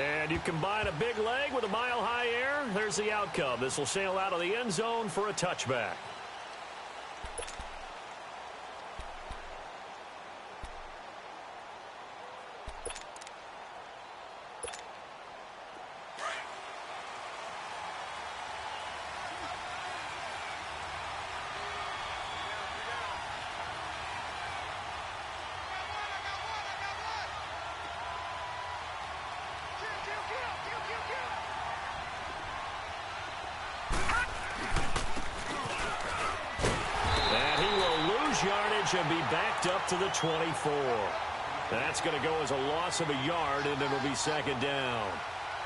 And you combine a big leg with a mile-high air, there's the outcome. This will sail out of the end zone for a touchback. Yardage and be backed up to the 24. That's going to go as a loss of a yard, and it'll be second down.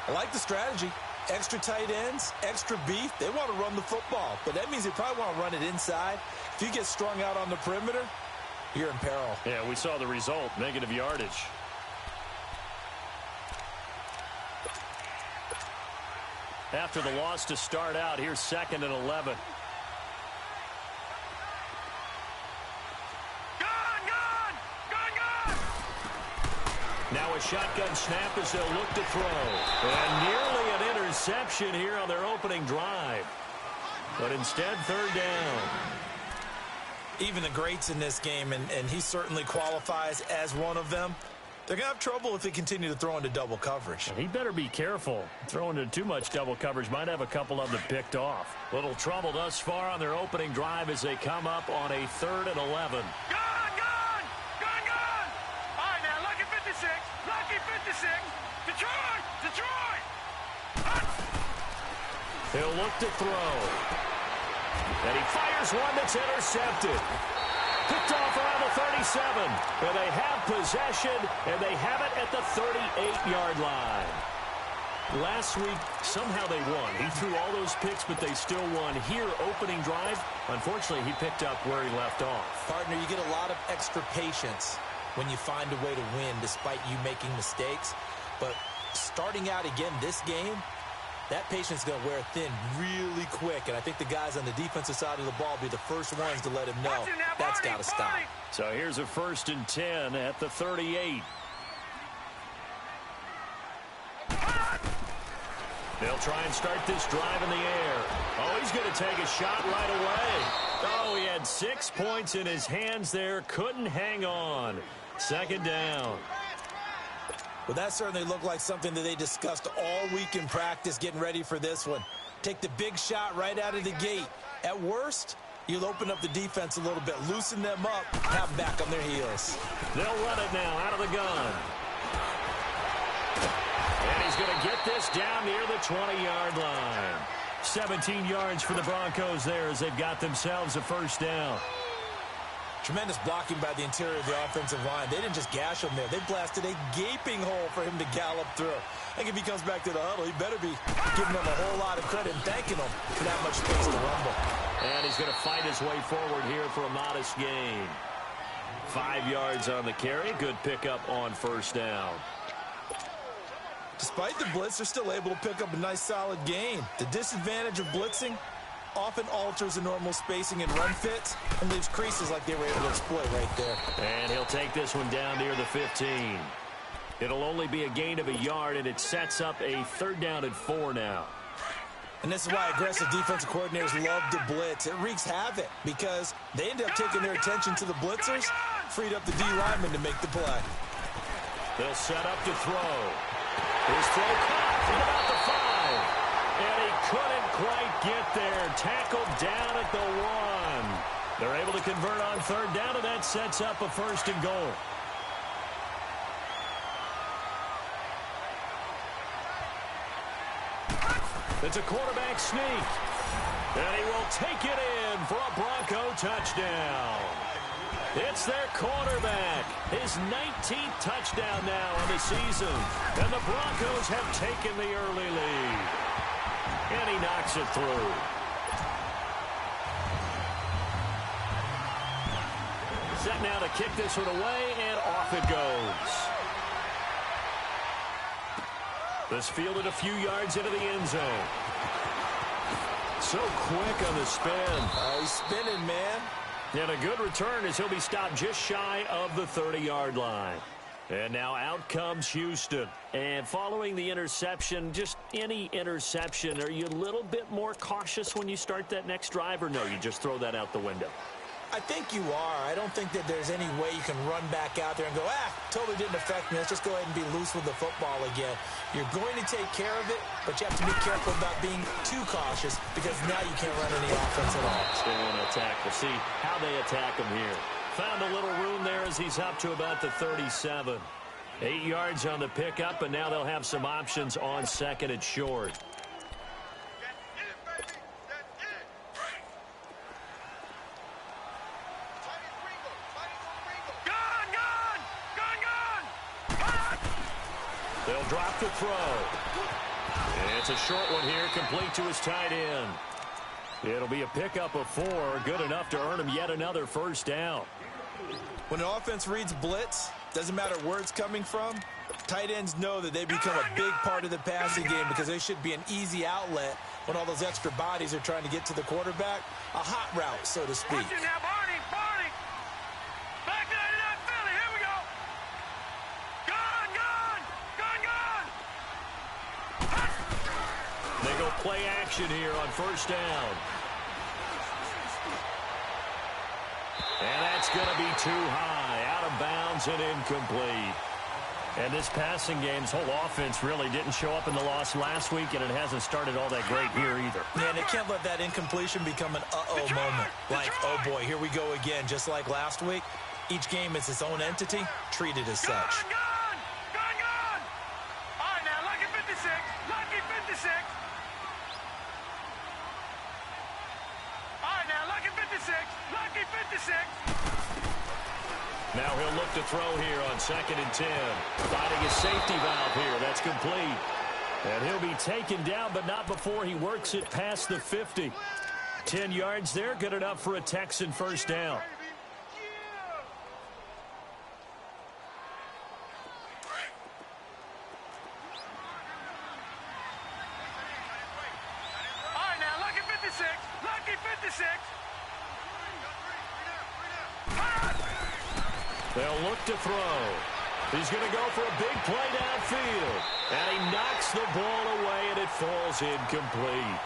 I like the strategy. Extra tight ends, extra beef. They want to run the football, but that means they probably want to run it inside. If you get strung out on the perimeter, you're in peril. Yeah, we saw the result, negative yardage. After the loss to start out, here's 2nd and 11. Now a shotgun snap as they'll look to throw. And nearly an interception here on their opening drive. But instead, 3rd down. Even the greats in this game, and he certainly qualifies as one of them, they're going to have trouble if they continue to throw into double coverage. He better be careful. Throwing into too much double coverage might have a couple of them picked off. Little trouble thus far on their opening drive as they come up on a 3rd and 11. He'll look to throw. And he fires one that's intercepted. Picked off around the 37. And they have possession, and they have it at the 38-yard line. Last week, somehow they won. He threw all those picks, but they still won. Here, opening drive, unfortunately, he picked up where he left off. Partner, you get a lot of extra patience when you find a way to win despite you making mistakes. But starting out again this game, that patience is going to wear thin really quick, and I think the guys on the defensive side of the ball will be the first ones to let him know that's got to stop. So here's a 1st and 10 at the 38. They'll try and start this drive in the air. Oh, he's going to take a shot right away. Oh, he had 6 points in his hands there. Couldn't hang on. 2nd down. Well, that certainly looked like something that they discussed all week in practice getting ready for this one. Take the big shot right out of the gate. At worst, you'll open up the defense a little bit, loosen them up, have them back on their heels. They'll run it now out of the gun. And he's going to get this down near the 20-yard line. 17 yards for the Broncos there as they've got themselves a 1st down. Tremendous blocking by the interior of the offensive line. They didn't just gash him there. They blasted a gaping hole for him to gallop through. I think if he comes back to the huddle, he better be giving them a whole lot of credit and thanking them for that much space to rumble. And he's going to fight his way forward here for a modest gain. 5 yards on the carry. Good pickup on 1st down. Despite the blitz, they're still able to pick up a nice solid gain. The disadvantage of blitzing often alters the normal spacing and run fits and leaves creases like they were able to exploit right there. And he'll take this one down near the 15. It'll only be a gain of a yard, and it sets up a 3rd down and 4 now. And this is why aggressive defensive coordinators love to blitz. It wreaks havoc because they end up taking their attention to the blitzers, freed up the D lineman to make the play. They'll set up to throw. His throw caught at about the 5. And he couldn't quite get there. Tackled down at the 1. They're able to convert on 3rd down, and that sets up a 1st and goal. It's a quarterback sneak. And he will take it in for a Bronco touchdown. It's their quarterback. His 19th touchdown now on the season. And the Broncos have taken the early lead. And he knocks it through. Set now to kick this one away, and off it goes. This fielded a few yards into the end zone. So quick on the spin. He's spinning, man. And a good return as he'll be stopped just shy of the 30-yard line. And now out comes Houston. And following the interception, just any interception, are you a little bit more cautious when you start that next drive, or no, you just throw that out the window? I think you are. I don't think that there's any way you can run back out there and go, totally didn't affect me. Let's just go ahead and be loose with the football again. You're going to take care of it, but you have to be careful about being too cautious because now you can't run any offense at all. Still want to attack. We'll see how they attack him here. Found a little room there as he's up to about the 37. 8 yards on the pickup, and now they'll have some options on second and short. They'll drop the throw. It's a short one here, complete to his tight end. It'll be a pickup of 4, good enough to earn him yet another first down. When an offense reads blitz, doesn't matter where it's coming from, tight ends know that they become a big part of the passing game because they should be an easy outlet when all those extra bodies are trying to get to the quarterback. A hot route, so to speak. They go play action here on first down. And that's going to be too high, out of bounds and incomplete. And this passing game's whole offense really didn't show up in the loss last week, and it hasn't started all that great here either. Yeah, and they can't let that incompletion become an uh-oh moment. Like, oh boy, here we go again, just like last week. Each game is its own entity, treated as such. Now he'll look to throw here on second and 10. Finding his safety valve here. That's complete. And he'll be taken down, but not before he works it past the 50. 10 yards there, good enough for a Texan first down. They'll look to throw. He's going to go for a big play downfield. And he knocks the ball away, and it falls incomplete.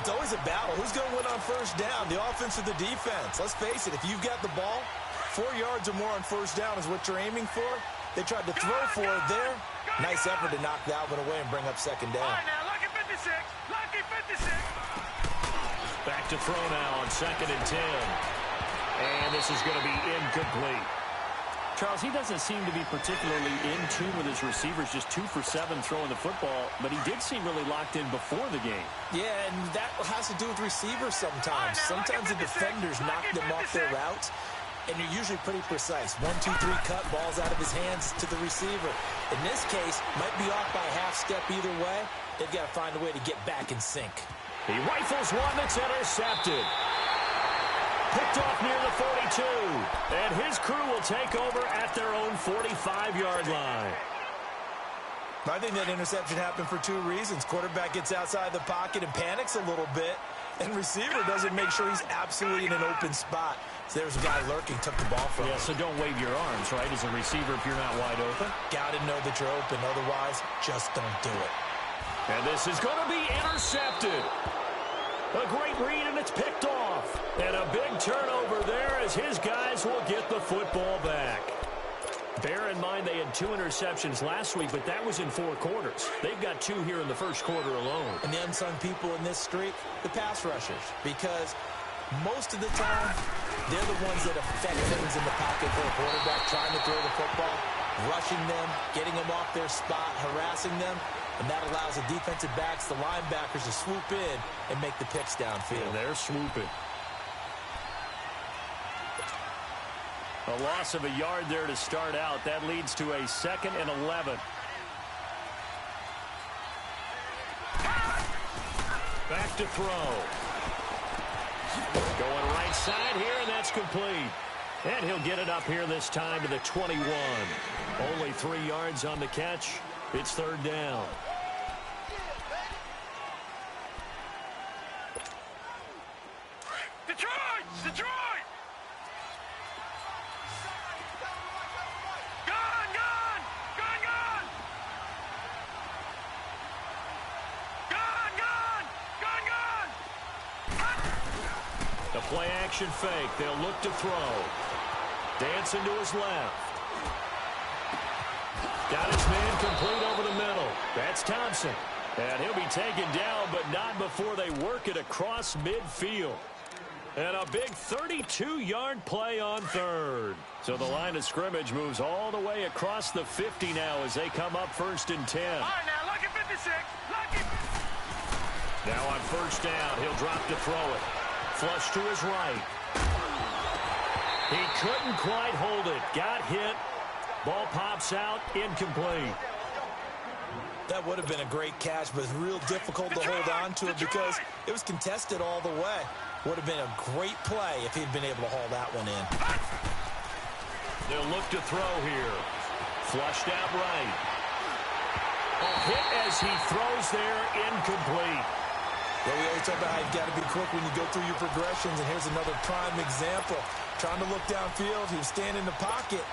It's always a battle. Who's going to win on first down, the offense or the defense? Let's face it, if you've got the ball, 4 yards or more on first down is what you're aiming for. They tried to throw for it there. Nice effort to knock that one away and bring up second down. All right, now, lucky 56. Lucky 56. Back to throw now on second and 10. And this is going to be incomplete. Charles, he doesn't seem to be particularly in tune with his receivers, just 2 for 7 throwing the football, but he did seem really locked in before the game. Yeah, and that has to do with receivers sometimes. Sometimes the defenders knock them off their routes, and you're usually pretty precise. 1, 2, 3 cut, balls out of his hands to the receiver. In this case, might be off by a half step either way. They've got to find a way to get back in sync. He rifles one that's intercepted. Picked off near the 42. And his crew will take over at their own 45-yard line. I think that interception happened for 2 reasons. Quarterback gets outside the pocket and panics a little bit. And receiver doesn't make sure he's absolutely in an open spot. So there's a guy lurking, took the ball from him. Yeah, so don't wave your arms, right, as a receiver if you're not wide open. Got to know that you're open. Otherwise, just don't do it. And this is going to be intercepted. A great read, and it's picked off. And a big turnover there as his guys will get the football back. Bear in mind they had 2 interceptions last week, but that was in 4 quarters. They've got 2 here in the first quarter alone. And the unsung people in this streak, the pass rushers. Because most of the time, they're the ones that affect things in the pocket for a quarterback, trying to throw the football, rushing them, getting them off their spot, harassing them. And that allows the defensive backs, the linebackers, to swoop in and make the picks downfield. And they're swooping. A loss of a yard there to start out. That leads to a 2nd and 11. Back to throw. Going right side here, and that's complete. And he'll get it up here this time to the 21. Only 3 yards on the catch. It's 3rd down. Detroit! Detroit! Gun! play action fake. They'll look to throw. Dancing to his left. Got his man complete over the middle. That's Thompson. And he'll be taken down, but not before they work it across midfield. And a big 32-yard play on third. So the line of scrimmage moves all the way across the 50 now as they come up 1st and 10. All right, now, lucky 56. Lucky. Now on 1st down, he'll drop to throw it. Flush to his right. He couldn't quite hold it. Got hit. Ball pops out. Incomplete. That would have been a great catch, but it's real difficult to hold on to it because it was contested all the way. Would have been a great play if he'd been able to haul that one in. They'll look to throw here. Flushed out right. A hit as he throws there, incomplete. Well, we always talk about how you've got to be quick when you go through your progressions, and here's another prime example. Trying to look downfield, he was standing in the pocket,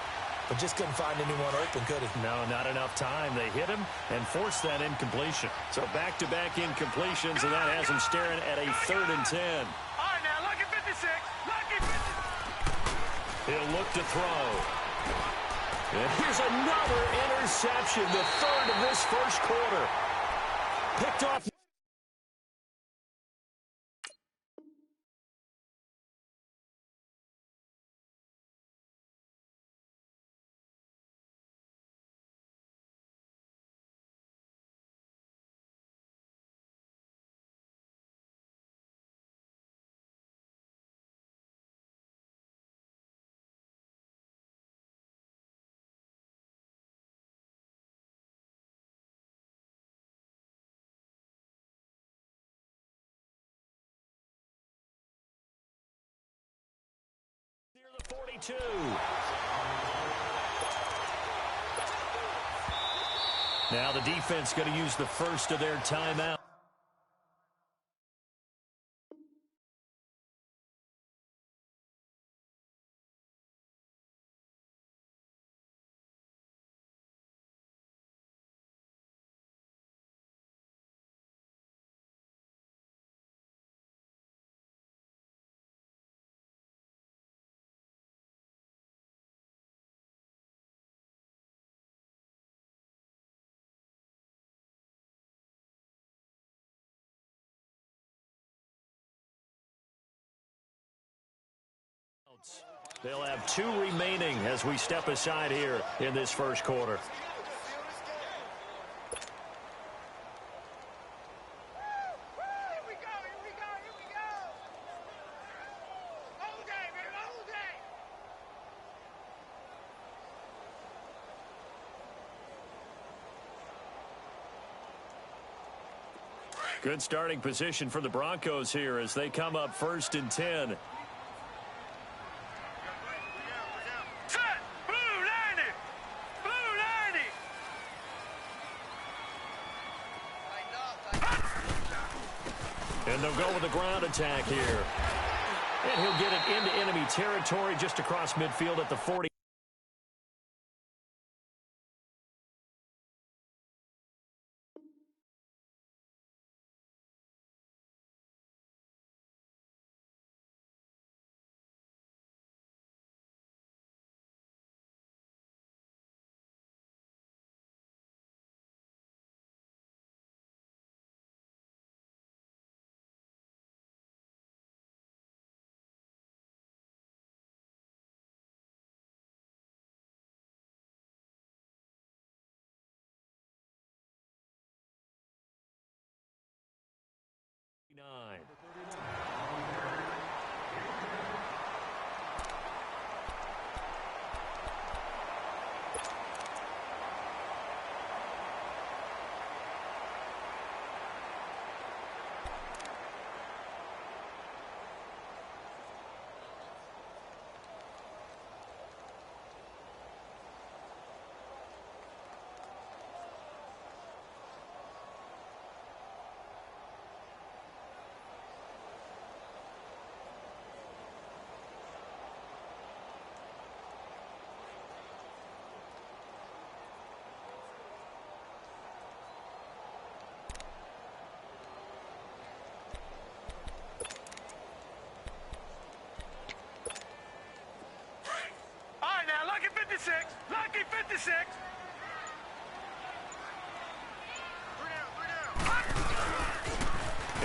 but just couldn't find anyone open, could he? No, not enough time. They hit him and forced that incompletion. So back-to-back incompletions, and that has him staring at a 3rd and 10. All right, now, lucky 56. Lucky 56. He'll look to throw. And here's another interception, the 3rd of this 1st quarter. Picked off. Near the 42. Now the defense going to use the first of their timeout. They'll have 2 remaining as we step aside here in this 1st quarter. Here we go, here we go, here we go. All day, man, all day. Good starting position for the Broncos here as they come up 1st and 10. Set, blue lining, blue lining. And they'll go with a ground attack here. And he'll get it into enemy territory just across midfield at the 40.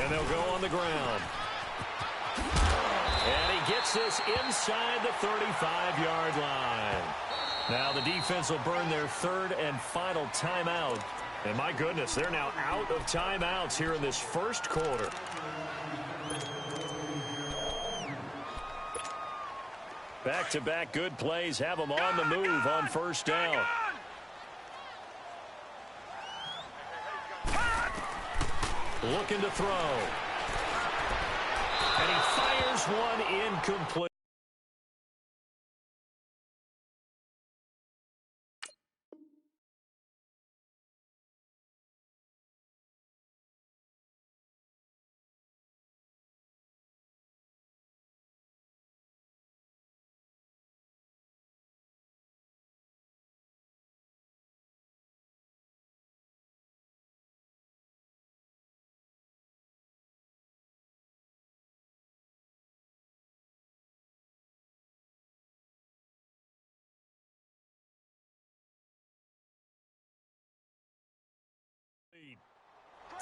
And they'll go on the ground. And he gets this inside the 35-yard line. Now the defense will burn their third and final timeout. And my goodness, they're now out of timeouts here in this first quarter. Back-to-back good plays have them on the move on first down. Looking to throw. And he fires one incomplete.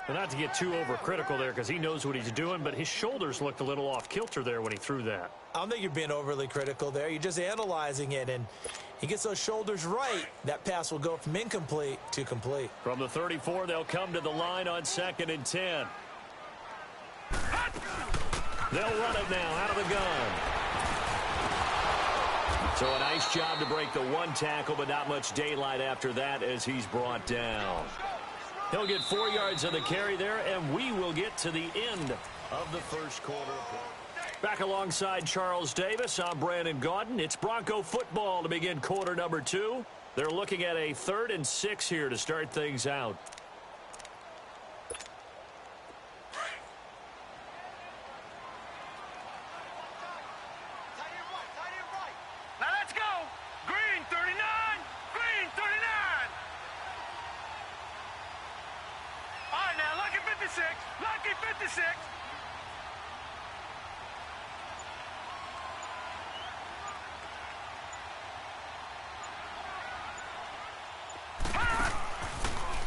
Well, not to get too overcritical there because he knows what he's doing, but his shoulders looked a little off kilter there when he threw that. I don't think you're being overly critical there. You're just analyzing it, and he gets those shoulders right. That pass will go from incomplete to complete. From the 34, they'll come to the line on 2nd and 10. They'll run it now out of the gun. So a nice job to break the one tackle, but not much daylight after that as he's brought down. He'll get 4 yards on the carry there, and we will get to the end of the first quarter. Back alongside Charles Davis, I'm Brandon Gaudin. It's Bronco football to begin quarter number 2. They're looking at a 3rd and 6 here to start things out. Now let's go. Green 39. Green 39. All right, now lucky 56. Lucky 56.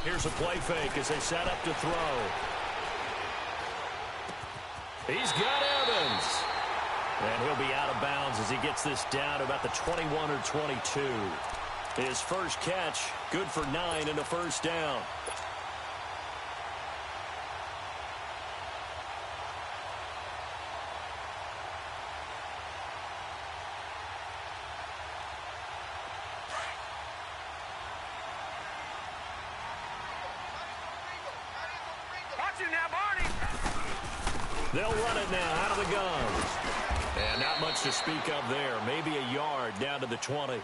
Here's a play fake as they set up to throw. He's got Evans. And he'll be out of bounds as he gets this down to about the 21 or 22. His first catch, good for 9 and a first down. Watch it now, Barney. They'll run it now out of the guns. And not much to speak of there. Maybe a yard down to the 20.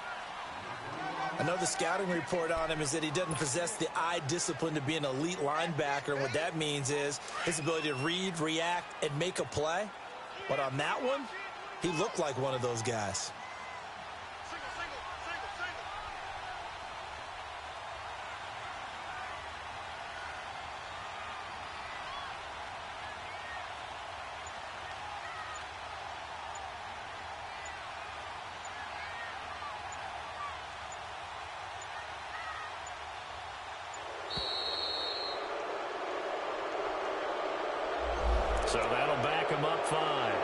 I know the scouting report on him is that he doesn't possess the eye discipline to be an elite linebacker. And what that means is his ability to read, react, and make a play. But on that one, he looked like one of those guys. So that'll back him up 5.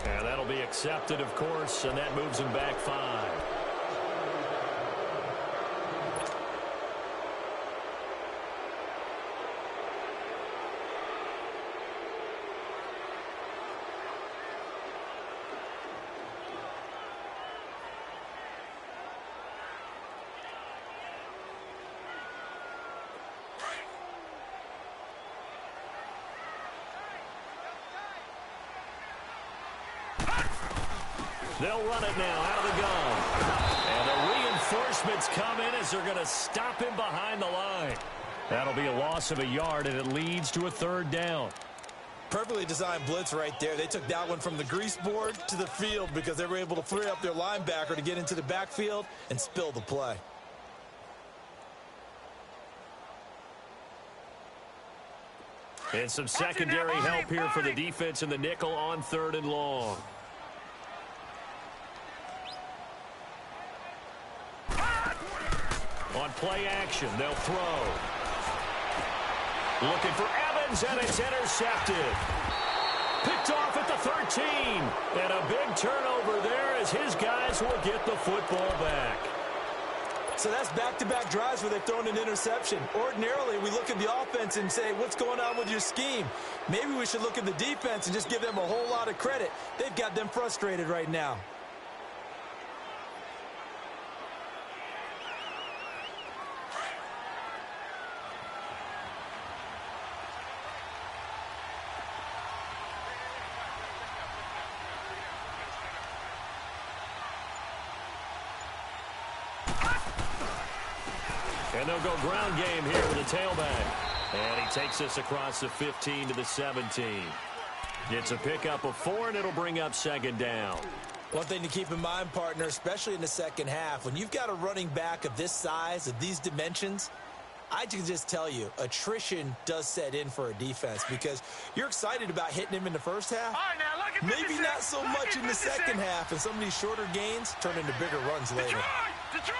And that'll be accepted, of course, and that moves him back 5. They'll run it now out of the gun. And the reinforcements come in as they're going to stop him behind the line. That'll be a loss of a yard, and it leads to a third down. Perfectly designed blitz right there. They took that one from the grease board to the field because they were able to free up their linebacker to get into the backfield and spill the play. And some secondary help here for the defense in the nickel on 3rd and long. On play action, they'll throw. Looking for Evans, and it's intercepted. Picked off at the 13. And a big turnover there as his guys will get the football back. So that's back-to-back drives where they've thrown an interception. Ordinarily, we look at the offense and say, what's going on with your scheme? Maybe we should look at the defense and just give them a whole lot of credit. They've got them frustrated right now. And they'll go ground game here with the tailback. And he takes us across the 15 to the 17. It's a pickup of 4, and it'll bring up 2nd down. One thing to keep in mind, partner, especially in the second half, when you've got a running back of this size, of these dimensions, I can just tell you, attrition does set in for a defense because you're excited about hitting him in the first half. Maybe not so much in the second half, and some of these shorter gains turn into bigger runs later. Detroit!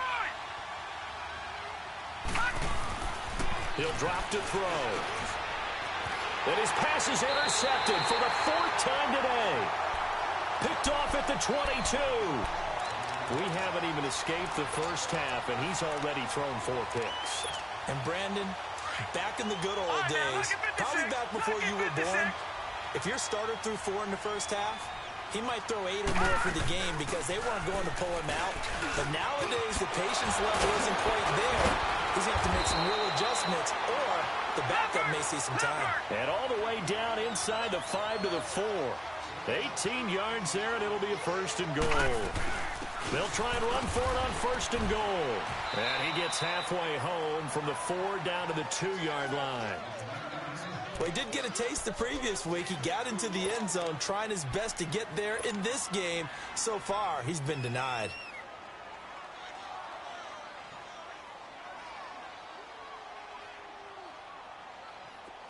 He'll drop to throw. And his pass is intercepted for the 4th time today. Picked off at the 22. We haven't even escaped the first half, and he's already thrown 4 picks. And Brandon, back in the good old days, probably back before you were born, if your starter threw 4 in the first half, he might throw 8 or more for the game because they weren't going to pull him out. But nowadays, the patience level isn't quite there. He's going to have to make some real adjustments, or the backup may see some time. And all the way down inside the 5 to the 4. 18 yards there, and it'll be a 1st and goal. They'll try and run for it on 1st and goal. And he gets halfway home from the 4 down to the 2-yard line. Well, he did get a taste the previous week. He got into the end zone trying his best to get there in this game. So far, he's been denied.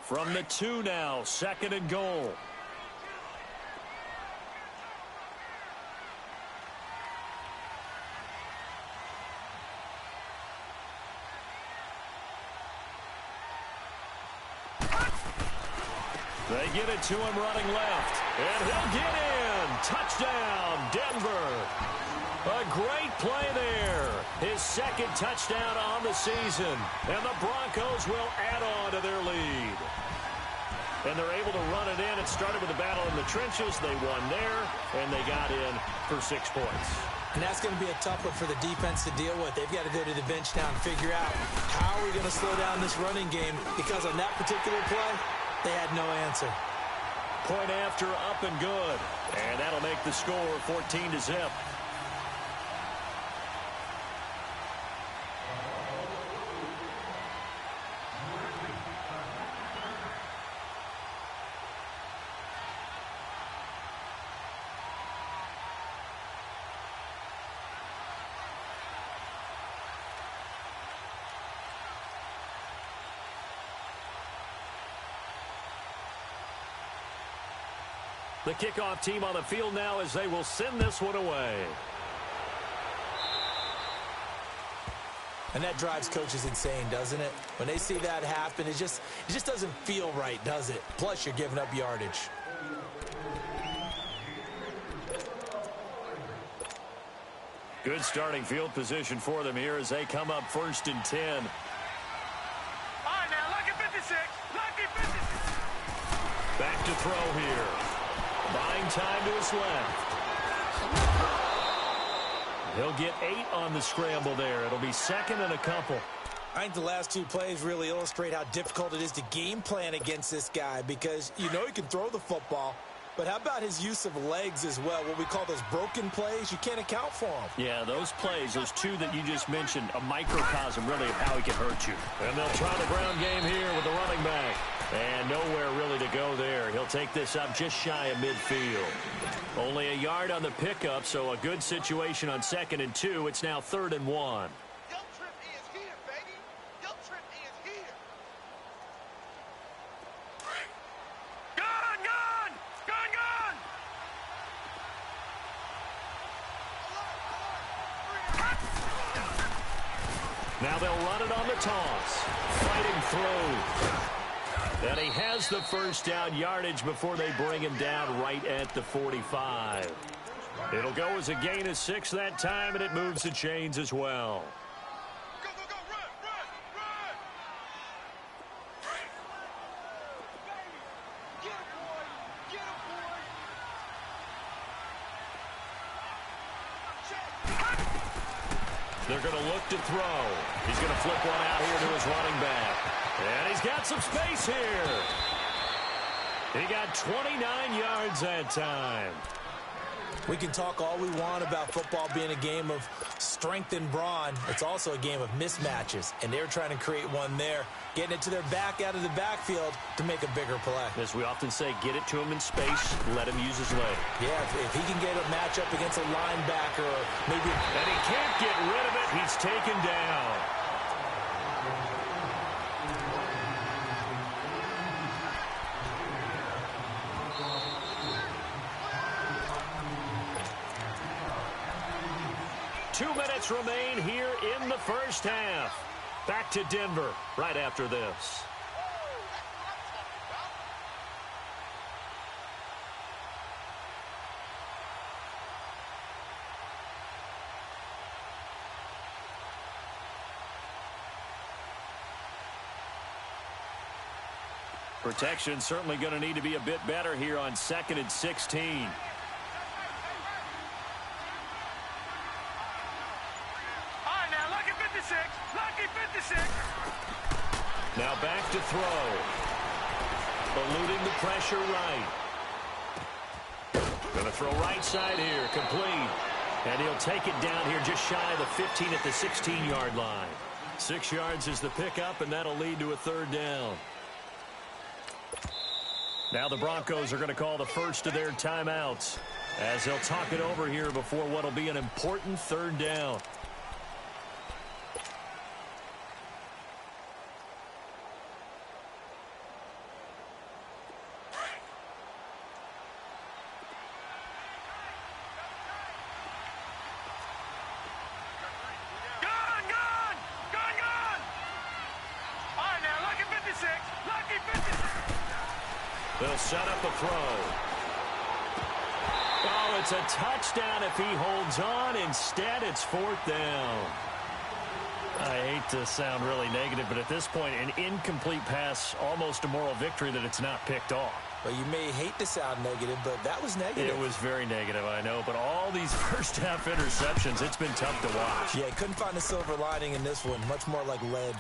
From the 2 now, 2nd and goal. They get it to him running left. And he'll get in. Touchdown, Denver. A great play there. His 2nd touchdown on the season. And the Broncos will add on to their lead. And they're able to run it in. It started with a battle in the trenches. They won there, and they got in for 6 points. And that's going to be a tough one for the defense to deal with. They've got to go to the bench now and figure out how are we going to slow down this running game, because on that particular play, they had no answer. Point after, up and good. And that'll make the score 14-0. The kickoff team on the field now as they will send this one away. And that drives coaches insane, doesn't it? When they see that happen, it just doesn't feel right, does it? Plus, you're giving up yardage. Good starting field position for them here as they come up 1st and 10. All right, now, lucky 56. Lucky 56. Back to throw here. Buying time to his left. He'll get 8 on the scramble there. It'll be 2nd and a couple. I think the last 2 plays really illustrate how difficult it is to game plan against this guy, because you know he can throw the football, But how about his use of legs as well, what we call those broken plays? You can't account for them. Yeah, those plays, those two that you just mentioned, a microcosm really of how he can hurt you. And they'll try the ground game here with the running back. And nowhere really to go there. He'll take this up just shy of midfield. Only a yard on the pickup, so a good situation on 2nd and 2. It's now 3rd and 1. Now they'll run it on the toss. Fighting through. And he has the first down yardage before they bring him down right at the 45. It'll go as a gain of 6 that time, and it moves the chains as well. Go, go, go, run, run, run! Get him, boy! Get him, boy! They're going to look to throw. He's going to flip one out here to his running back. And he's got some space here. He got 29 yards that time. We can talk all we want about football being a game of strength and brawn. It's also a game of mismatches, and they're trying to create one there, getting it to their back out of the backfield to make a bigger play. As we often say, get it to him in space, let him use his leg. Yeah, if he can get a matchup against a linebacker or maybe... And he can't get rid of it. He's taken down. Two minutes remain here in the first half. Back to Denver right after this. Protection certainly going to need to be a bit better here on 2nd and 16. Now back to throw. Eluding the pressure right. Going to throw right side here. Complete. And he'll take it down here just shy of the 15 at the 16-yard line. 6 yards is the pickup, and that'll lead to a 3rd down. Now the Broncos are going to call the first of their timeouts as they'll talk it over here before what'll be an important 3rd down. They'll set up a throw. Oh, it's a touchdown if he holds on. Instead, it's 4th down. I hate to sound really negative, but at this point, an incomplete pass, almost a moral victory that it's not picked off. Well, you may hate to sound negative, but that was negative. It was very negative, I know. But all these first-half interceptions, it's been tough to watch. Yeah, couldn't find a silver lining in this one. Much more like lead.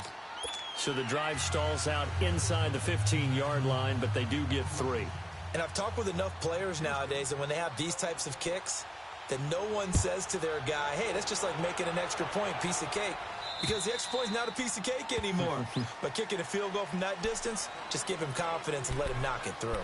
So the drive stalls out inside the 15-yard line, but they do get 3. And I've talked with enough players nowadays, and when they have these types of kicks, that no one says to their guy, hey, that's just like making an extra point, piece of cake. Because the extra point is not a piece of cake anymore. But kicking a field goal from that distance, just give him confidence and let him knock it through.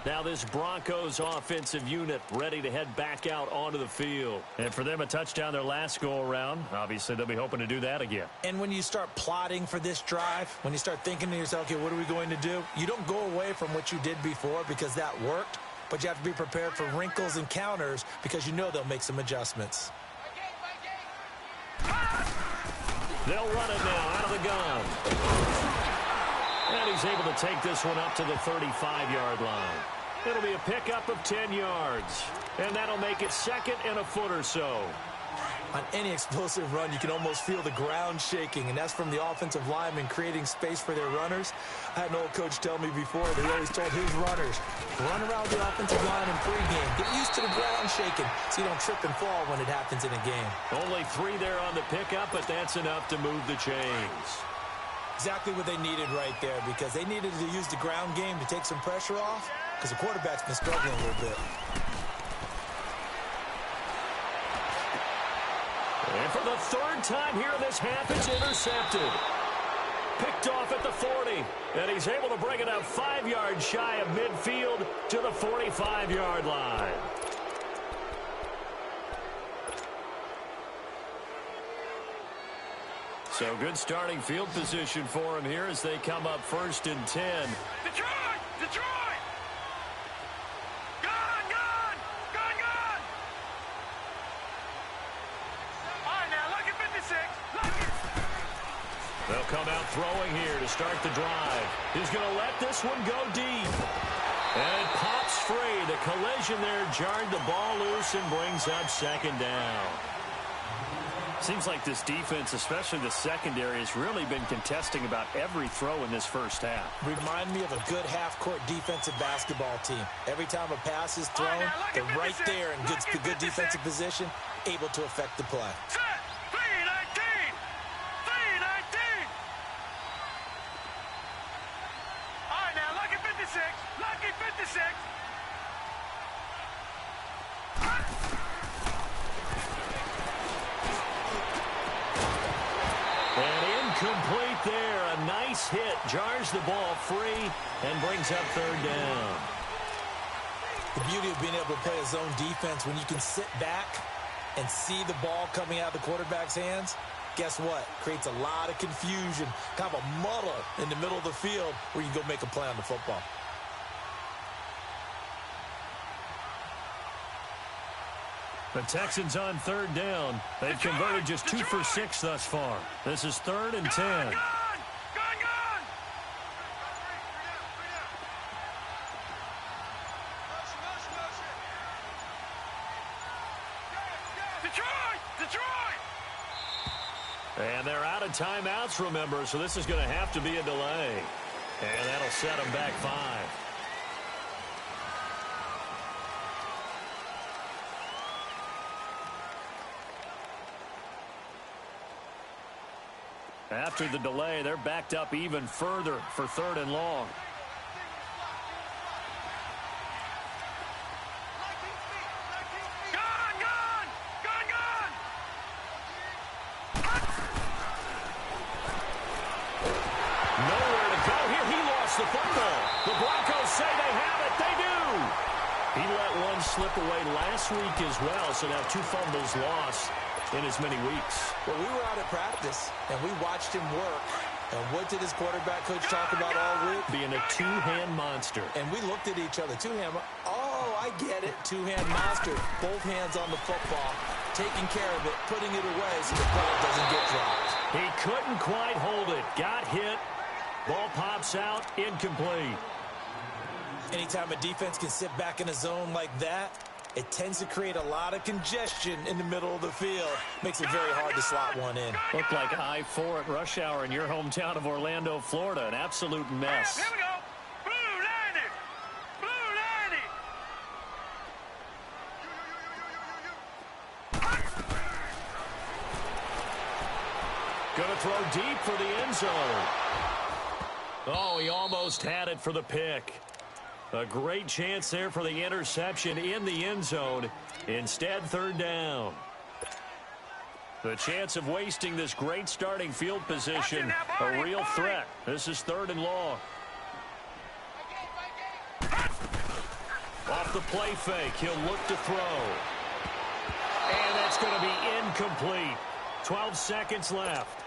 Now this Broncos offensive unit ready to head back out onto the field. And for them, a touchdown their last go-around. Obviously, they'll be hoping to do that again. And when you start plotting for this drive, when you start thinking to yourself, okay, what are we going to do? You don't go away from what you did before because that worked. But you have to be prepared for wrinkles and counters because you know they'll make some adjustments. They'll run it now out of the gun. And he's able to take this one up to the 35-yard line. It'll be a pickup of 10 yards. And that'll make it 2nd and a foot or so. On any explosive run, you can almost feel the ground shaking, and that's from the offensive linemen creating space for their runners. I had an old coach tell me before, they always told his runners, run around the offensive line in pregame. Get used to the ground shaking so you don't trip and fall when it happens in a game. Only 3 there on the pickup, but that's enough to move the chains. Exactly what they needed right there because they needed to use the ground game to take some pressure off, because the quarterback's been struggling a little bit. And for the third time here in this half, it's intercepted. Picked off at the 40, and he's able to bring it up 5 yards shy of midfield to the 45-yard line. So good starting field position for him here as they come up 1st and 10. Detroit! Detroit! Gone! Gone! Gone! Gone! All right, now, lucky 56. Lucky. They'll come out throwing here to start the drive. He's going to let this one go deep. And it pops free. The collision there jarred the ball loose and brings up 2nd down. Seems like this defense, especially the secondary, has really been contesting about every throw in this first half. Remind me of a good half-court defensive basketball team. Every time a pass is thrown, they're right there in good defensive position, able to affect the play. Set! 319! 319! All right, now, lucky 56. Lucky 56. Complete there. A nice hit. Jars the ball free and brings up 3rd down. The beauty of being able to play a zone defense, when you can sit back and see the ball coming out of the quarterback's hands, guess what? Creates a lot of confusion, kind of a muddle in the middle of the field where you can go make a play on the football. The Texans on 3rd down. They've converted just 2 for 6 thus far. This is 3rd and 10. Gone! Gone! Gone! Detroit! Detroit! And they're out of timeouts, remember, so this is going to have to be a delay. And that'll set them back 5. After the delay, they're backed up even further for 3rd and long. Gone! Gone! Gone! Gone! Nowhere to go here. He lost the football. The Broncos say they have it. They do. He let one slip away last week as well, so now 2 fumbles lost in as many weeks. Well, we were out at practice, and we watched him work. And what did his quarterback coach talk about all week? Being a 2-hand monster. And we looked at each other. 2-hand. Oh, I get it. 2-hand monster. Both hands on the football, taking care of it, putting it away so the ball doesn't get dropped. He couldn't quite hold it. Got hit. Ball pops out. Incomplete. Anytime a defense can sit back in a zone like that, it tends to create a lot of congestion in the middle of the field. Makes it very hard to slot one in. Looked like I-4 at rush hour in your hometown of Orlando, Florida. An absolute mess. Here we go. Blue 90. Blue 90. Gonna throw deep for the end zone. Oh, he almost had it for the pick. A great chance there for the interception in the end zone. Instead, 3rd down. The chance of wasting this great starting field position, a real threat. This is 3rd and long. Off the play fake, he'll look to throw. And that's going to be incomplete. 12 seconds left.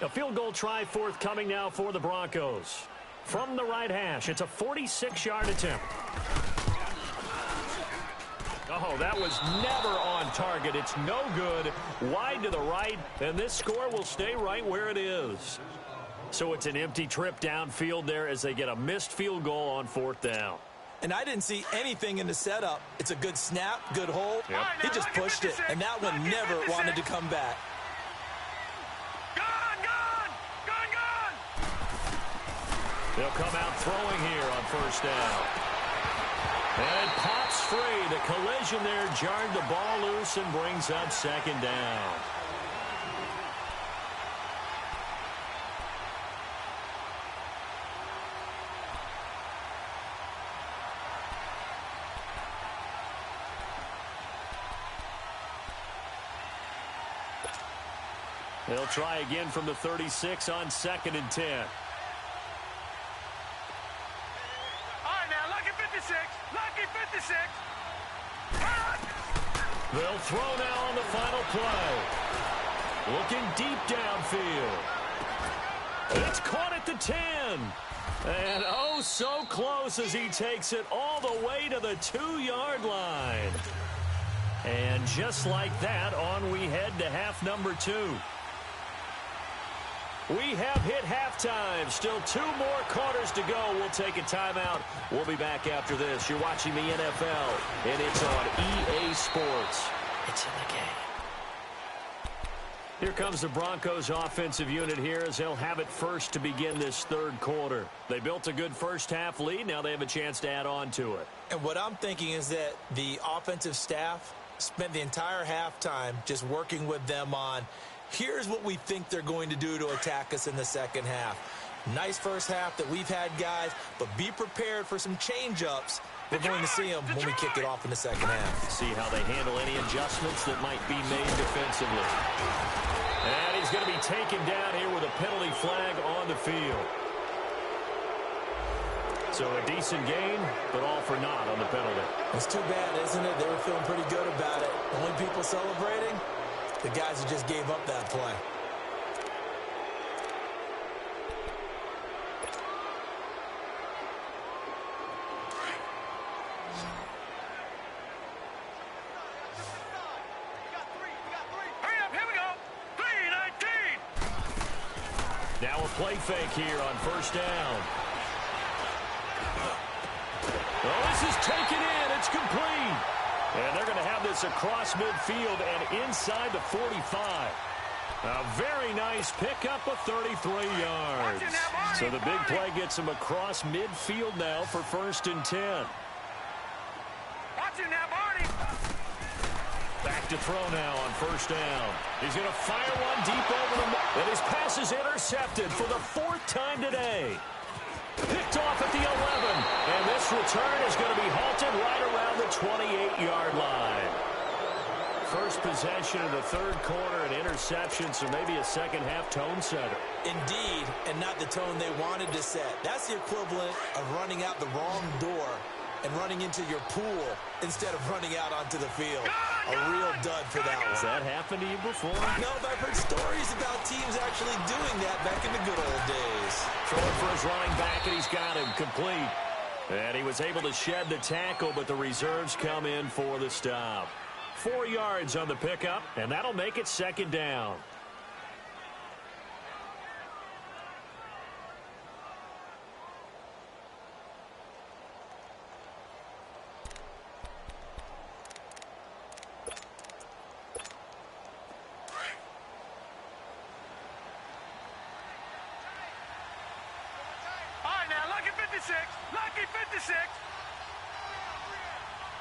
A field goal try forthcoming now for the Broncos. From the right hash, it's a 46-yard attempt. Oh, that was never on target. It's no good. Wide to the right, and this score will stay right where it is. So it's an empty trip downfield there as they get a missed field goal on 4th down. And I didn't see anything in the setup. It's a good snap, good hold. Yep. He just pushed it, and that one never wanted to come back. They'll come out throwing here on 1st down. And it pops free. The collision there jarred the ball loose and brings up 2nd down. They'll try again from the 36 on 2nd and 10. All right, now, lucky 56. Lucky 56. They'll throw now on the final play. Looking deep downfield. It's caught at the 10. And oh, so close as he takes it all the way to the 2-yard line. And just like that, on we head to half number 2. We have hit halftime. Still 2 more quarters to go. We'll take a timeout. We'll be back after this. You're watching the NFL, and it's on EA Sports. It's in the game. Here comes the Broncos offensive unit here as they'll have it first to begin this 3rd quarter. They built a good first-half lead. Now they have a chance to add on to it. And what I'm thinking is that the offensive staff spent the entire halftime just working with them on, here's what we think they're going to do to attack us in the second half. Nice first half that we've had, guys, but be prepared for some change-ups. We're going to see them when we kick it off in the second half. See how they handle any adjustments that might be made defensively. And he's going to be taken down here with a penalty flag on the field. So a decent gain, but all for naught on the penalty. It's too bad, isn't it? They were feeling pretty good about it. Only people celebrating, the guys who just gave up that play. Now a play fake here on first down. Oh, this is taken in. It's complete. And they're going to have this across midfield and inside the 45. A very nice pickup of 33 yards. So the big play gets him across midfield now for 1st and 10. Watch it now, Barney. Back to throw now on first down. He's going to fire one deep over the middle. And his pass is intercepted for the 4th time today. Picked off at the 11. And this return is going to be halted right around the 28-yard line. First possession of the 3rd quarter, an interception, so maybe a second-half tone setter. Indeed, and not the tone they wanted to set. That's the equivalent of running out the wrong door and running into your pool instead of running out onto the field. A real dud for that one. Has that happened to you before? No, but I've heard stories about teams actually doing that back in the good old days. Throwing for his running back, and he's got him complete. And he was able to shed the tackle, but the reserves come in for the stop. 4 yards on the pickup, and that'll make it 2nd down. All right, now, lucky 56. Lucky 56.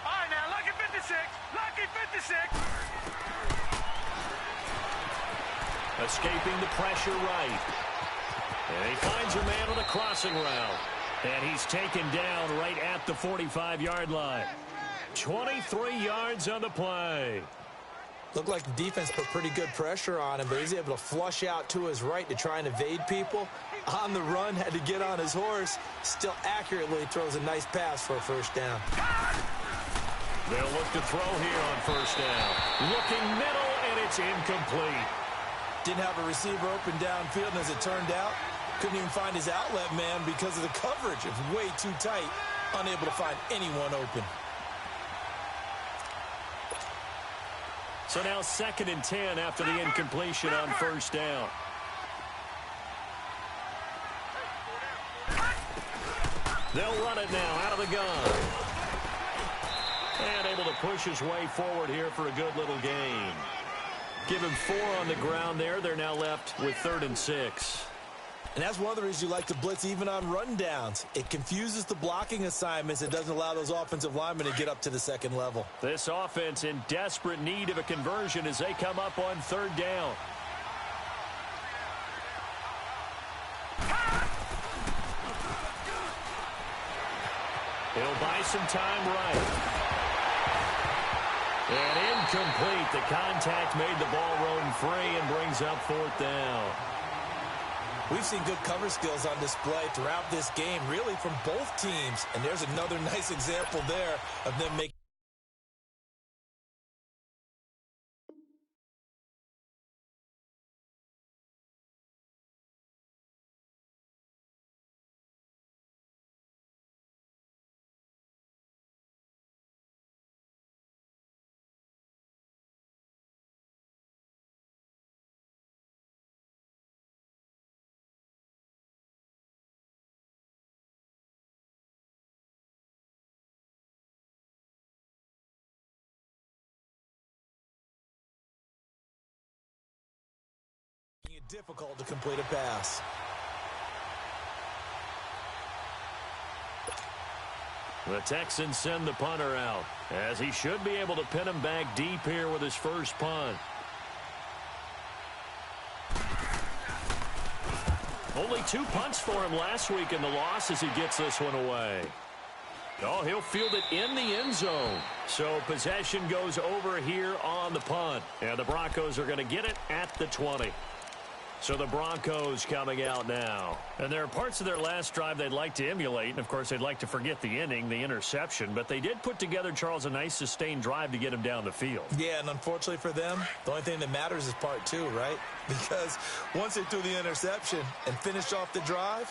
All right, now, lucky 56. Lucky 56. Escaping the pressure right. And he finds a man on the crossing route. And he's taken down right at the 45-yard line. 23 yards on the play. Looked like the defense put pretty good pressure on him, but he's able to flush out to his right to try and evade people. On the run, had to get on his horse. Still accurately throws a nice pass for a 1st down. They'll look to throw here on 1st down. Looking middle, and it's incomplete. Didn't have a receiver open downfield, and as it turned out, couldn't even find his outlet man because of the coverage. It was way too tight, unable to find anyone open. So now 2nd and 10 after the incompletion on 1st down. They'll run it now out of the gun. And able to push his way forward here for a good little gain. Give him 4 on the ground there. They're now left with 3rd and 6. And that's one of the reasons you like to blitz even on rundowns. It confuses the blocking assignments. It doesn't allow those offensive linemen to get up to the 2nd level. This offense in desperate need of a conversion as they come up on 3rd down. He'll buy some time right. And incomplete. The contact made the ball roam free and brings up 4th down. We've seen good cover skills on display throughout this game, really from both teams. And there's another nice example there of them making. Difficult to complete a pass. The Texans send the punter out, as he should be able to pin him back deep here with his first punt. Only 2 punts for him last week in the loss as he gets this one away. Oh, he'll field it in the end zone. So possession goes over here on the punt. And the Broncos are going to get it at the 20. So the Broncos coming out now. And there are parts of their last drive they'd like to emulate. And, of course, they'd like to forget the inning, the interception. But they did put together, Charles, a nice sustained drive to get him down the field. Yeah, and unfortunately for them, the only thing that matters is part 2, right? Because once they threw the interception and finished off the drive,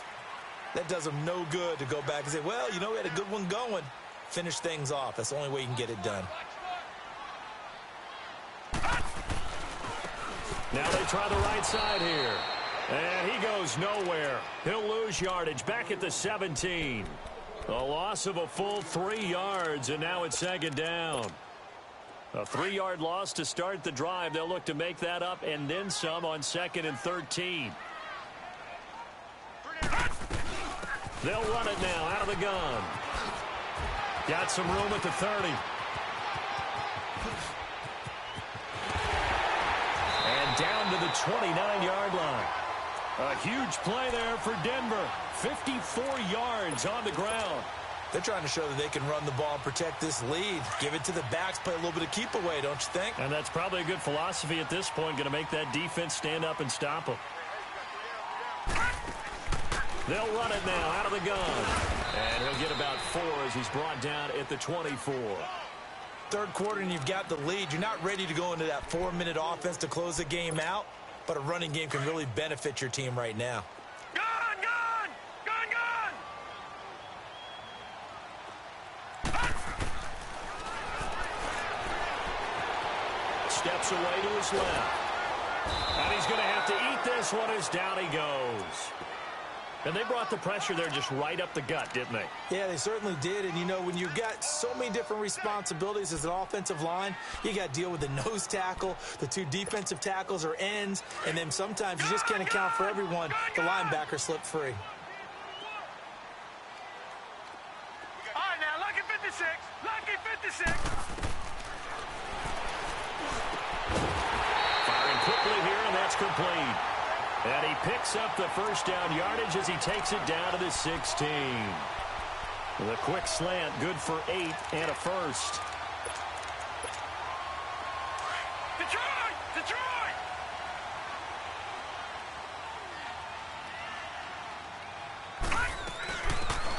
that does them no good to go back and say, well, you know, we had a good one going. Finish things off. That's the only way you can get it done. Now they try the right side here. And he goes nowhere. He'll lose yardage back at the 17. A loss of a full 3 yards, and now it's 2nd down. A 3-yard loss to start the drive. They'll look to make that up and then some on 2nd and 13. They'll run it now out of the gun. Got some room at the 30. Down to the 29-yard line. A huge play there for Denver. 54 yards on the ground. They're trying to show that they can run the ball and protect this lead. Give it to the backs, play a little bit of keep away, don't you think? And that's probably a good philosophy at this point. Going to make that defense stand up and stop them. They'll run it now out of the gun. And he'll get about 4 as he's brought down at the 24. 3rd quarter and you've got the lead. You're not ready to go into that 4-minute offense to close the game out, but a running game can really benefit your team right now. Gun, gun! Gun, gun! Steps away to his left. And he's going to have to eat this one as down he goes. And they brought the pressure there just right up the gut, didn't they? Yeah, they certainly did. And, you know, when you've got so many different responsibilities as an offensive line, you got to deal with the nose tackle, the 2 defensive tackles or ends, and then sometimes you just can't account for everyone. The linebacker slipped free. All right, now, lucky 56. Lucky 56. Firing quickly here, and that's complete. And he picks up the first down yardage as he takes it down to the 16. The quick slant, good for 8 and a first. Detroit! Detroit!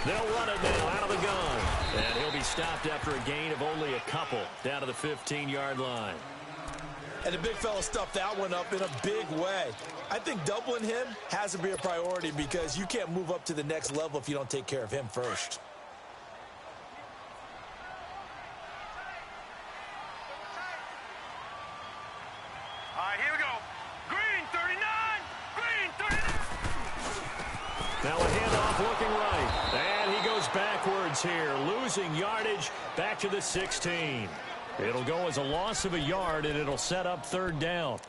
They'll run it now out of the gun. And he'll be stopped after a gain of only a couple down to the 15-yard line. And the big fella stuffed that one up in a big way. I think doubling him has to be a priority because you can't move up to the next level if you don't take care of him first. All right, here we go. Green 39. Green 39. Now a handoff looking right. And he goes backwards here, losing yardage back to the 16. It'll go as a loss of a yard, and it'll set up 3rd down.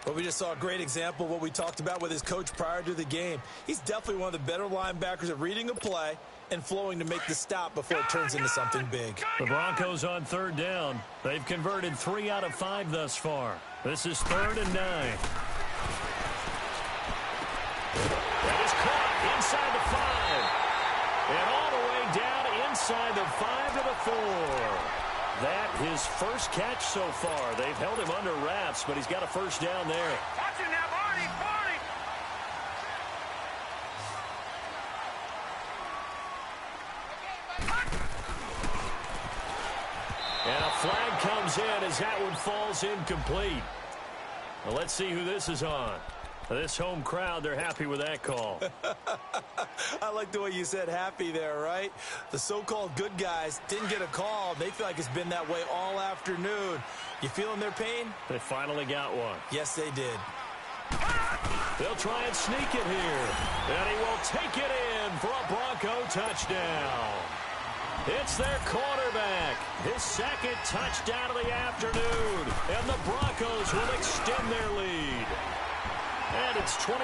But we just saw a great example of what we talked about with his coach prior to the game. He's definitely one of the better linebackers at reading a play and flowing to make the stop before it turns into something big. The Broncos on 3rd down. They've converted 3 out of 5 thus far. This is 3rd and 9. That is caught inside the 5. And all the way down inside the 5 to the 4. that his first catch so far. They've held him under wraps, but he's got a first down there. Watch him now, Barney, Barney. And a flag comes in as that one falls incomplete. Well, let's see who this is on. This home crowd, they're happy with that call. I like the way you said happy there, right? The so-called good guys didn't get a call. They feel like it's been that way all afternoon. You feeling their pain? They finally got one. Yes, they did. They'll try and sneak it here. And he will take it in for a Bronco touchdown. It's their quarterback. His second touchdown of the afternoon. And the Broncos will extend their lead. And it's 21-3.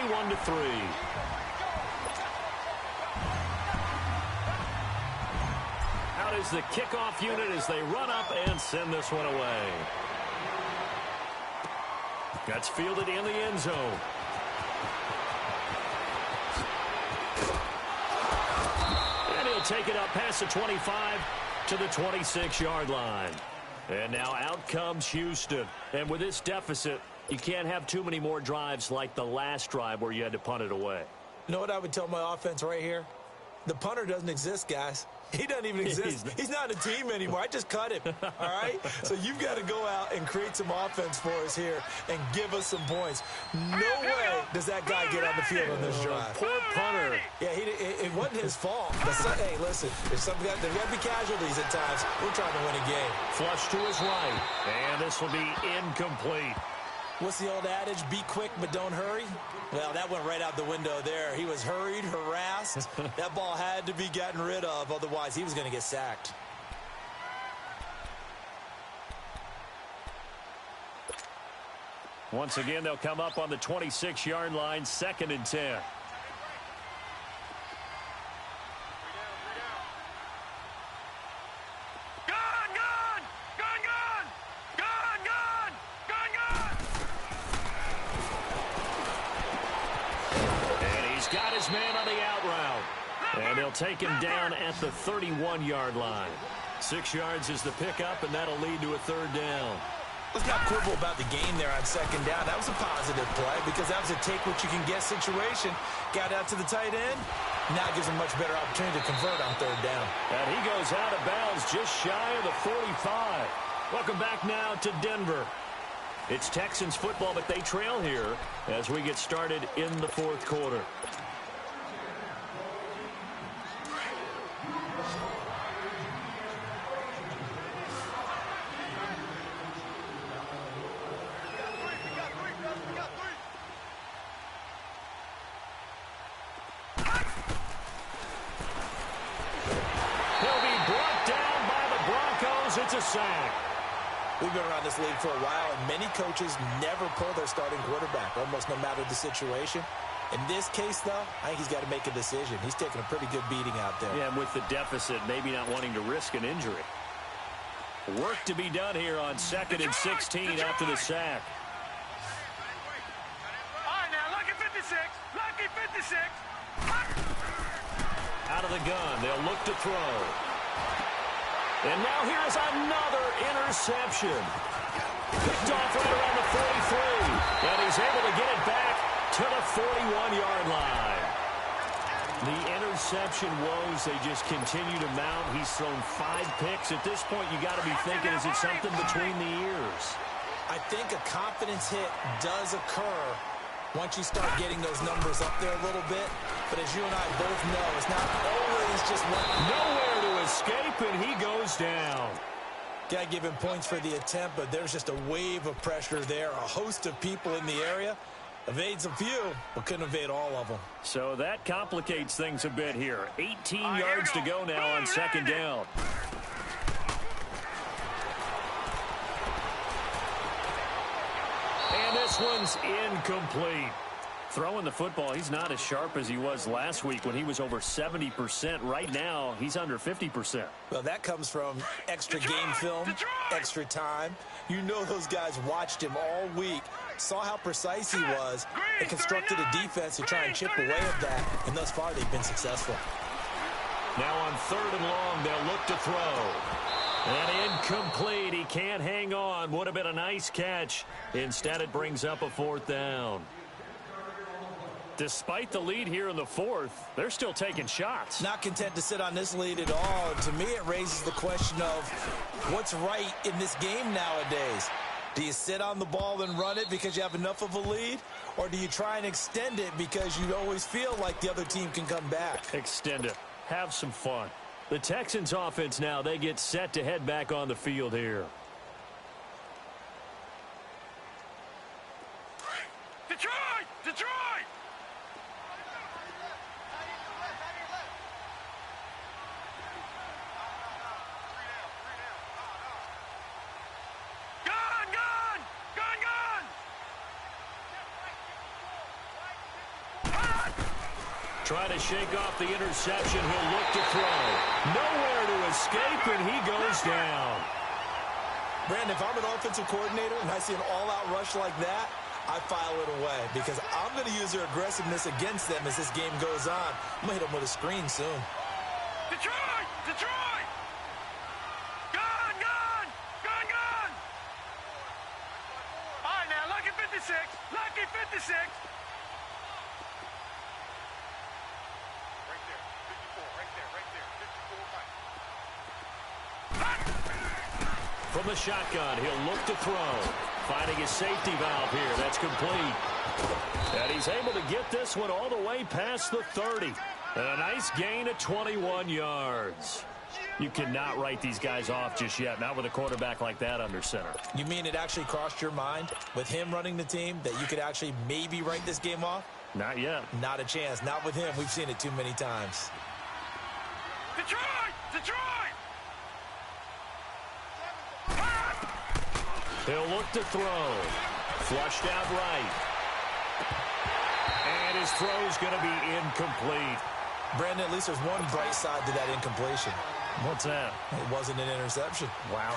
Out is the kickoff unit as they run up and send this one away. That's fielded in the end zone. And he'll take it up past the 25 to the 26-yard line. And now out comes Houston. And with this deficit, you can't have too many more drives like the last drive where you had to punt it away. You know what I would tell my offense right here? The punter doesn't exist, guys. He doesn't even exist. He's not a team anymore. I just cut him, all right? So you've got to go out and create some offense for us here and give us some points. No way does that guy get on the field on this drive. Poor punter. Yeah, it wasn't his fault. But hey, listen, there's got to be casualties at times. We're trying to win a game. Flush to his right, and this will be incomplete. What's the old adage? Be quick, but don't hurry. Well, that went right out the window there. He was hurried, harassed. That ball had to be gotten rid of. Otherwise, he was going to get sacked. Once again, they'll come up on the 26-yard line, 2nd and 10. Got his man on the out route. And they'll take him down at the 31-yard line. 6 yards is the pickup, and that'll lead to a 3rd down. Let's not quibble about the game there on 2nd down. That was a positive play because that was a take-what-you-can-get situation. Got out to the tight end. Now gives him a much better opportunity to convert on 3rd down. And he goes out of bounds just shy of the 45. Welcome back now to Denver. It's Texans football, but they trail here as we get started in the 4th quarter. He'll be brought down by the Broncos. It's a sack. We've been around this league for a while, and many coaches never pull their starting quarterback, almost no matter the situation. In this case, though, I think he's got to make a decision. He's taking a pretty good beating out there. Yeah, and with the deficit, maybe not wanting to risk an injury. Work to be done here on 2nd and 16 after the sack. All right, now, lucky 56. Lucky 56. Out of the gun, they'll look to throw. And now here's another interception. Picked off right around the 43. And he's able to get it back to the 41-yard line. The interception woes, they just continue to mount. He's thrown 5 picks. At this point, you got to be thinking, is it something between the ears? I think a confidence hit does occur once you start getting those numbers up there a little bit. But as you and I both know, it's not always just one. Nowhere to escape, and he goes down. Got to give him points for the attempt, but there's just a wave of pressure there. A host of people in the area. Evades a few, but couldn't evade all of them. So that complicates things a bit here. 18 yards to go now on 2nd down. And this one's incomplete. Throwing the football, he's not as sharp as he was last week when he was over 70%. Right now, he's under 50%. Well, that comes from extra game film, extra time. You know those guys watched him all week, saw how precise he was, and constructed a defense to try and chip away at that. And thus far, they've been successful. Now on 3rd and long, they'll look to throw. And incomplete. He can't hang on. Would have been a nice catch. Instead, it brings up a fourth down. Despite the lead here in the fourth, they're still taking shots. Not content to sit on this lead at all. To me, it raises the question of what's right in this game nowadays. Do you sit on the ball and run it because you have enough of a lead? Or do you try and extend it because you always feel like the other team can come back? Extend it. Have some fun. The Texans offense now, they get set to head back on the field here. Detroit! Detroit! Gone! Gone! Gone! Gone! Trying to shake off the interception. He'll look to throw. Nowhere to escape, and he goes down. Brandon, if I'm an offensive coordinator and I see an all-out rush like that, I file it away because I'm going to use their aggressiveness against them as this game goes on. I'm going to hit them with a screen soon. Detroit! Detroit! Gone! Gone! Gone! Gone! All right, now, lucky 56. Lucky 56. Right there. 54. Right there. Right there. 54 right. From the shotgun, he'll look to throw. Finding his safety valve here. That's complete. And he's able to get this one all the way past the 30. And a nice gain of 21 yards. You cannot write these guys off just yet, not with a quarterback like that under center. You mean it actually crossed your mind with him running the team that you could actually maybe write this game off? Not yet. Not a chance. Not with him. We've seen it too many times. Detroit! Detroit! He'll look to throw. Flushed out right. And his throw's going to be incomplete. Brandon, at least there's one bright side to that incompletion. What's that? It wasn't an interception. Wow.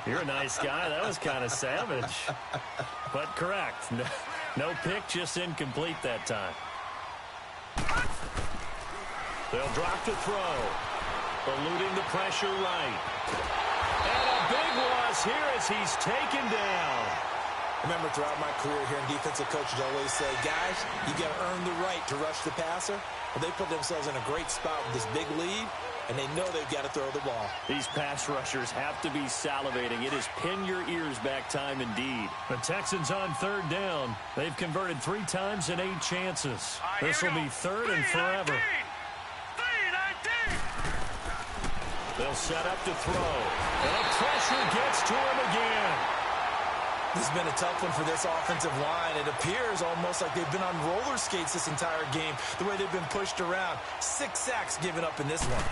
You're a nice guy. That was kind of savage. But correct. No pick, just incomplete that time. They'll drop to throw. Eluding the pressure right. And a big loss here as he's taken down. Remember, throughout my career here in defensive coaches always say, guys, you got to earn the right to rush the passer. Well, they put themselves in a great spot with this big lead, and they know they've got to throw the ball. These pass rushers have to be salivating. It is pin your ears back time indeed. The Texans on third down. They've converted 3 times in 8 chances. This will be third and forever. 3-19. They'll set up to throw. And the pressure gets to him again. This has been a tough one for this offensive line. It appears almost like they've been on roller skates this entire game, the way they've been pushed around. 6 sacks given up in this one.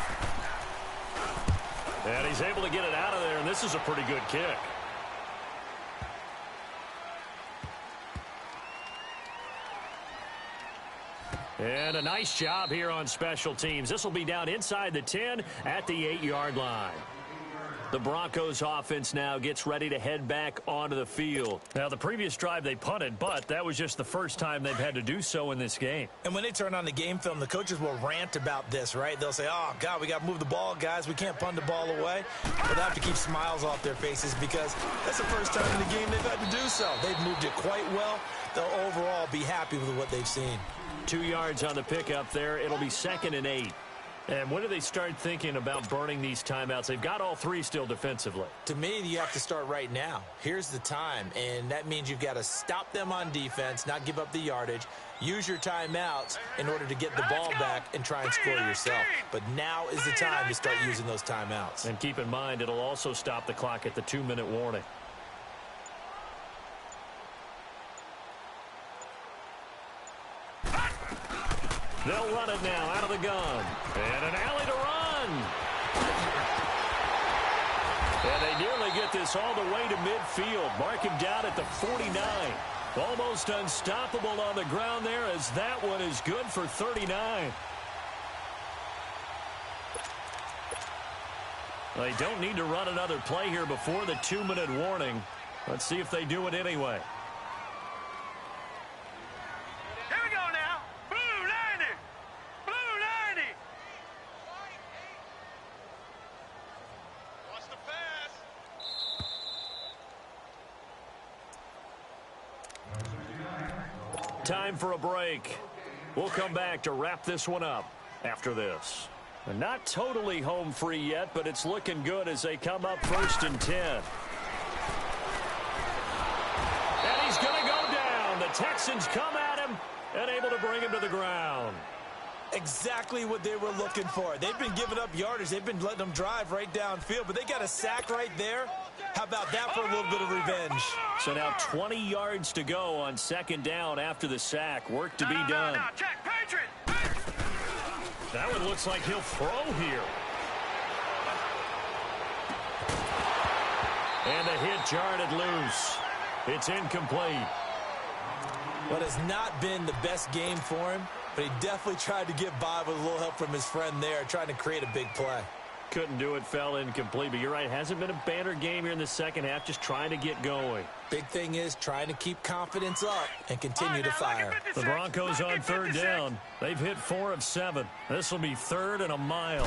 And he's able to get it out of there, and this is a pretty good kick. And a nice job here on special teams. This will be down inside the 10 at the 8-yard line. The Broncos offense now gets ready to head back onto the field. Now, the previous drive they punted, but that was just the first time they've had to do so in this game. And when they turn on the game film, the coaches will rant about this, right? They'll say, oh, God, we got to move the ball, guys. We can't punt the ball away. But they have to keep smiles off their faces because that's the first time in the game they've had to do so. They've moved it quite well. They'll overall be happy with what they've seen. 2 yards on the pickup there. It'll be 2nd and 8. And when do they start thinking about burning these timeouts? They've got all 3 still defensively. To me, you have to start right now. Here's the time, and that means you've got to stop them on defense, not give up the yardage, use your timeouts in order to get the ball back and try and score yourself. But now is the time to start using those timeouts. And keep in mind, it'll also stop the clock at the 2-minute warning. They'll run it now out of the gun. And an alley to run. And they nearly get this all the way to midfield. Mark him down at the 49. Almost unstoppable on the ground there as that one is good for 39. They don't need to run another play here before the 2-minute warning. Let's see if they do it anyway. Here we go now. Blue 90. Blue 90. time for a break. We'll come back to wrap this one up after this. Not totally home free yet, but it's looking good as they come up 1st and 10. And he's going to go down. The Texans come at him and able to bring him to the ground. Exactly what they were looking for. They've been giving up yardage. They've been letting them drive right downfield, but they got a sack right there. How about that for a little bit of revenge? So now 20 yards to go on 2nd down after the sack. Work to be done. No, check, Patriot. That one looks like he'll throw here. And the hit jarred it loose. It's incomplete. What has not been the best game for him, but he definitely tried to get by with a little help from his friend there, trying to create a big play. Couldn't do it, fell incomplete, but you're right, it hasn't been a banner game here in the second half, just trying to get going. Big thing is trying to keep confidence up and continue to fire. The Broncos on 3rd down. They've hit 4 of 7. This will be 3rd and a mile.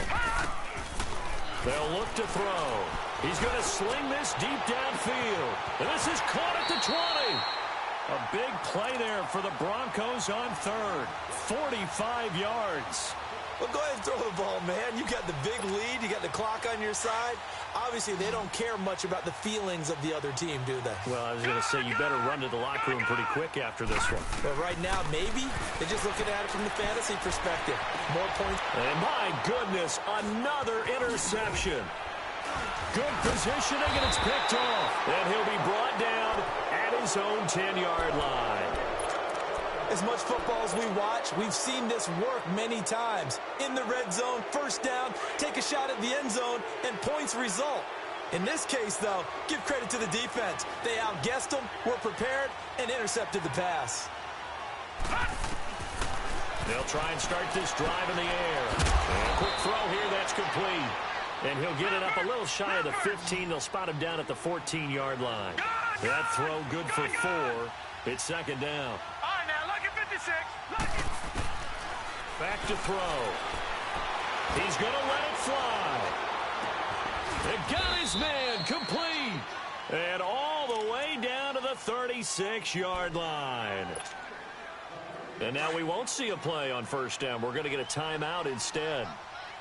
They'll look to throw. He's going to sling this deep downfield. And this is caught at the 20. A big play there for the Broncos on 3rd. 45 yards. Well, go ahead and throw the ball, man. You got the big lead. You got the clock on your side. Obviously, they don't care much about the feelings of the other team, do they? Well, I was going to say, you better run to the locker room pretty quick after this one. But right now, maybe they're just looking at it from the fantasy perspective. More points. And my goodness, another interception. Good positioning, and it's picked off. And he'll be brought down at his own 10-yard line. As much football as we watch, we've seen this work many times. In the red zone, 1st down, take a shot at the end zone, and points result. In this case, though, give credit to the defense. They outguessed them, were prepared, and intercepted the pass. They'll try and start this drive in the air. And a quick throw here, that's complete. And he'll get it up a little shy of the 15. They'll spot him down at the 14-yard line. That throw good for 4. It's 2nd down. Back to throw. He's going to let it fly. They got his man complete. And all the way down to the 36-yard line. And now we won't see a play on 1st down. We're going to get a timeout instead,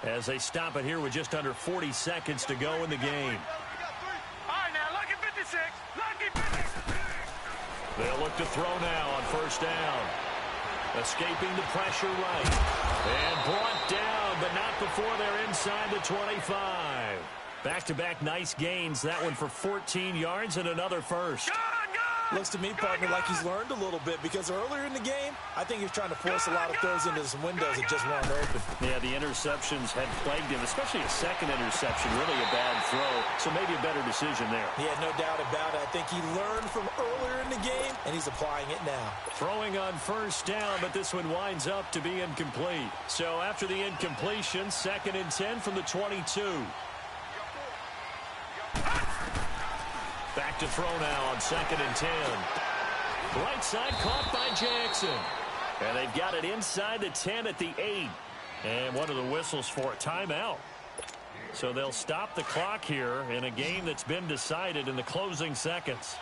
as they stop it here with just under 40 seconds to go in the game. All right, now, lucky 56. Lucky 56. They'll look to throw now on 1st down. Escaping the pressure right. And brought down, but not before they're inside the 25. Back-to-back nice gains. That one for 14 yards and another first. Looks to me, partner, like he's learned a little bit, because earlier in the game, I think he was trying to force a lot of throws into some windows that just weren't open. Yeah, the interceptions had plagued him, especially a second interception. Really a bad throw, so maybe a better decision there. Yeah, no doubt about it. I think he learned from earlier in the game, and he's applying it now. Throwing on 1st down, but this one winds up to be incomplete. So after the incompletion, 2nd and 10 from the 22. Back to throw now on 2nd and 10. Right side caught by Jackson. And they've got it inside the 10 at the 8. And one of the whistles for a timeout. So they'll stop the clock here in a game that's been decided in the closing seconds.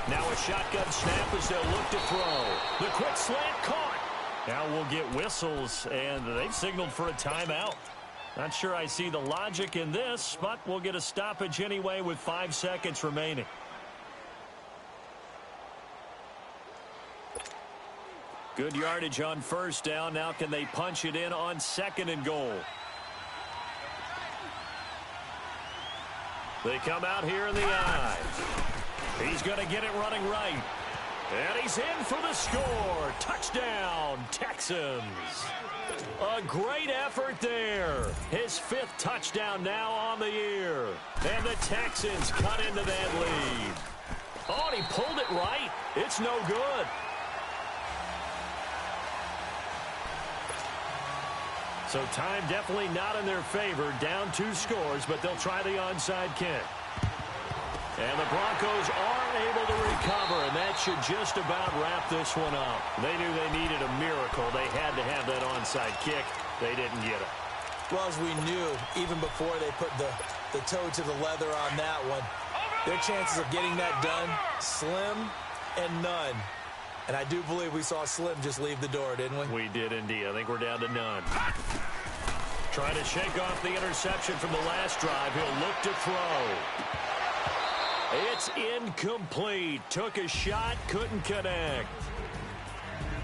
Now a shotgun snap as they'll look to throw. The quick slant caught. Now we'll get whistles, and they've signaled for a timeout. Not sure I see the logic in this, but we'll get a stoppage anyway with 5 seconds remaining. Good yardage on 1st down. Now can they punch it in on 2nd and goal? They come out here in the eye. He's going to get it running right. And he's in for the score. Touchdown, Texans. A great effort there. His 5th touchdown now on the year. And the Texans cut into that lead. Oh, and he pulled it right. It's no good. So time definitely not in their favor. Down 2 scores, but they'll try the onside kick. And the Broncos are able to recover, and that should just about wrap this one up. They knew they needed a miracle. They had to have that onside kick. They didn't get it. Well, as we knew, even before they put the toe to the leather on that one, their chances of getting that done, slim and none. And I do believe we saw Slim just leave the door, didn't we? We did indeed. I think we're down to none. Trying to shake off the interception from the last drive. He'll look to throw. It's incomplete. Took a shot, couldn't connect.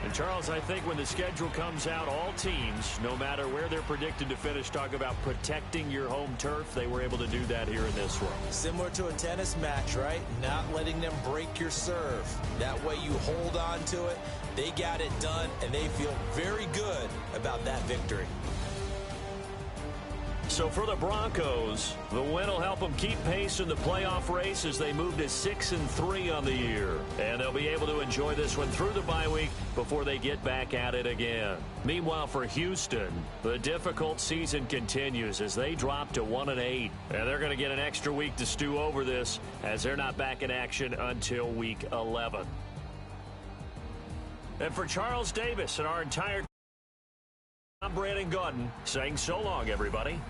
And, Charles, I think when the schedule comes out, all teams, no matter where they're predicted to finish, talk about protecting your home turf. They were able to do that here in this one. Similar to a tennis match, right? Not letting them break your serve. That way you hold on to it. They got it done, and they feel very good about that victory. So for the Broncos, the win will help them keep pace in the playoff race as they move to 6-3 on the year. And they'll be able to enjoy this one through the bye week before they get back at it again. Meanwhile, for Houston, the difficult season continues as they drop to 1-8. And they're going to get an extra week to stew over this as they're not back in action until week 11. And for Charles Davis and our entire I'm Brandon Gaudin saying so long, everybody.